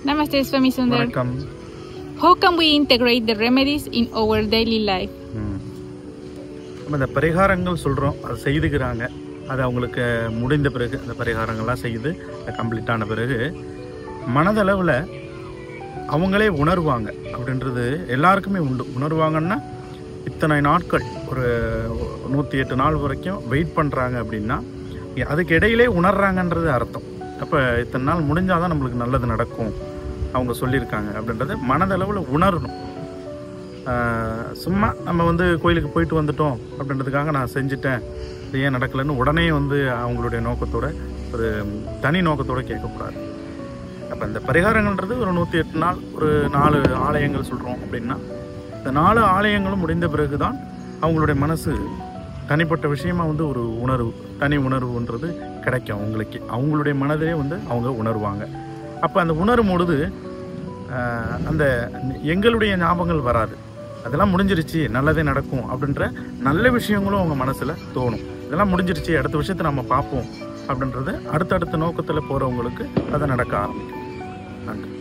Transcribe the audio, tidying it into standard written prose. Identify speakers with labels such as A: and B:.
A: Namaste, Swami Sundar.
B: வணக்கம்.
A: How can we integrate the remedies in our daily life?
B: நம்ம இந்த பரிகாரங்கள் சொல்கிறோம், அது செய்துக்கிறாங்க. அது அவங்களுக்கு முடிந்த பிறகு அந்த பரிகாரங்கள்லாம் செய்து கம்ப்ளீட்டான பிறகு மனதளவில் அவங்களே உணர்வாங்க அப்படின்றது எல்லாருக்குமே உண்டு. உணர்வாங்கன்னா இத்தனை நாட்கள் ஒரு 108 நாள் வரைக்கும் வெயிட் பண்ணுறாங்க அப்படின்னா அதுக்கு இடையிலே உணர்றாங்கன்றது அர்த்தம். அப்போ இத்தனை நாள் முடிஞ்சால் தான் நம்மளுக்கு நல்லது நடக்கும் அவங்க சொல்லியிருக்காங்க அப்படின்றத மனதளவில் உணரணும். சும்மா நம்ம கோயிலுக்கு போயிட்டு வந்துட்டோம் அப்படின்றதுக்காக நான் செஞ்சுட்டேன், இது ஏன் நடக்கலைன்னு உடனே அவங்களுடைய நோக்கத்தோட ஒரு தனி நோக்கத்தோடு கேட்கக்கூடாது. அப்போ இந்த பரிகாரங்கள்ன்றது ஒரு 108 நாள் ஒரு 4 ஆலயங்கள் சொல்கிறோம் அப்படின்னா இந்த 4 ஆலயங்களும் முடிந்த பிறகு தான் அவங்களுடைய மனசு தனிப்பட்ட விஷயமா ஒரு உணர்வு, தனி உணர்வுன்றது கிடைக்கும் அவங்களுக்கு. அவங்களுடைய மனதிலே அவங்க உணர்வாங்க. அப்போ அந்த உணரும் பொழுது அந்த எங்களுடைய ஞாபகங்கள் வராது. அதெல்லாம் முடிஞ்சிருச்சு, நல்லதே நடக்கும் அப்படின்ற நல்ல விஷயங்களும் அவங்க மனசில் தோணும். இதெல்லாம் முடிஞ்சிருச்சு, அடுத்த விஷயத்தை நம்ம பார்ப்போம் அப்படின்றது அடுத்தடுத்த நோக்கத்தில் போகிறவங்களுக்கு அதை நடக்க ஆரம்பிக்கும். நன்றி.